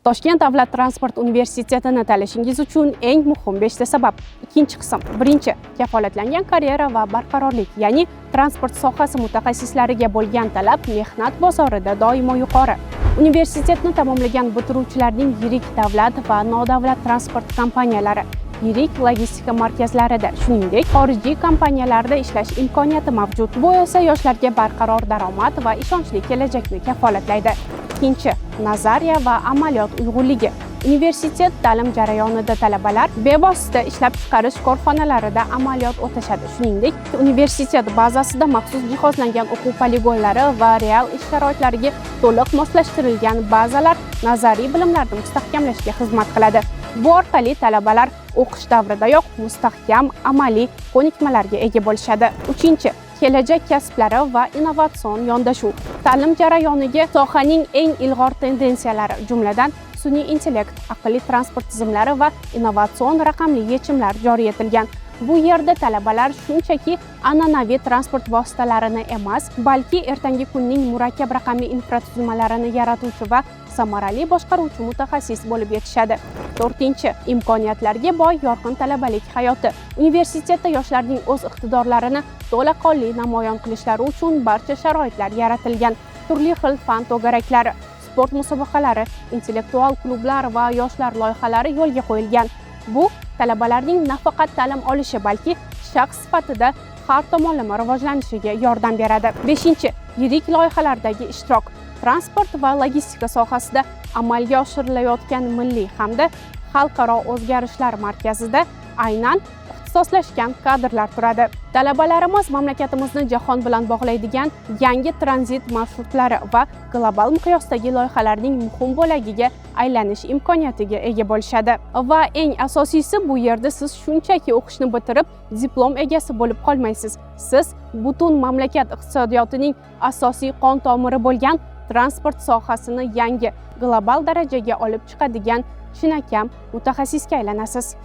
Toshkent davlat transport universitetini tanlashingiz uchun eng muhim 5 ta sabab. Ikkinchi qism. Birinchi, kafolatlangan karyera va barqarorlik, ya'ni transport sohasi mutaxassislariga bo'lgan talab mehnat bozorida doimo yuqori. Universitetni tamomlagan bitiruvchilarning yirik davlat va nodavlat transport kompaniyalari, yirik logistika markazlarida, shuningdek, xorijiy kompaniyalarda ishlash imkoniyati mavjud. Bu esa yoshlarga barqaror daromad va ishonchli kelajakni kafolatlaydi. Ikkinchi, nazariya va amaliyot uyg'unligi. Universitet ta'lim jarayonida talabalar bevosita ishlab chiqarish korxonalarida amaliyot o'tashadi. Shuningdek, universitet bazasida maxsus jihozlangan o'quv poligonlari va real ish sharoitlariga to'liq moslashtirilgan bazalar nazariy bilimlarni mustahkamlashga xizmat qiladi. Bu orqali talabalar o'qish davridayoq mustahkam amaliy ko'nikmalarga ega bo'lishadi. Uchinchi, kelajak kasblari va innovatsion yondashuv. Ta'lim jarayoniga sohaning eng ilg'or tendensiyalari, jumladan sun'iy intellekt, aqlli transport tizimlari va innovatsion raqamli yechimlar joriy etilgan. Bu yerda talabalar shunchaki an'anaviy transport vositalarini emas, balki ertangi kunning murakkab raqamli infratuzilmalarini yaratuvchi va samarali boshqaruvchi mutaxassis bo'lib yetishadi. To'rtinchi, imkoniyatlarga boy yorqin talabalik hayoti. Universitetda yoshlarning o'z iqtidorlarini to'laqonli namoyon qilishlari uchun barcha sharoitlar yaratilgan. Turli xil fan to'garaklari, sport musobaqalari, intellektual klublar va yoshlar loyihalari yo'lga qo'yilgan. Bu talabalarning nafaqat ta'lim olishi, balki shaxs sifatida har tomonlama rivojlanishiga yordam beradi. Beshinchi, yirik loyihalardagi ishtirok. Transport va logistika sohasida amalga oshirilayotgan milliy hamda xalqaro o'zgarishlar markazida aynan ixtisoslashgan kadrlar turadi. Talabalarimiz mamlakatimizni jahon bilan bog'laydigan yangi tranzit marsrutlari va global miqyosdagi loyihalarning muhim bo'lagiga aylanish imkoniyatiga ega bo'lishadi. Va eng asosiysi, bu yerda siz shunchaki o'qishni bitirib, diplom egasi bo'lib qolmaysiz. Siz butun mamlakat iqtisodiyotining asosiy qon tomiri bo'lgan transport sohasini yangi global darajaga olib chiqadigan chinakam mutaxassisga aylanasiz.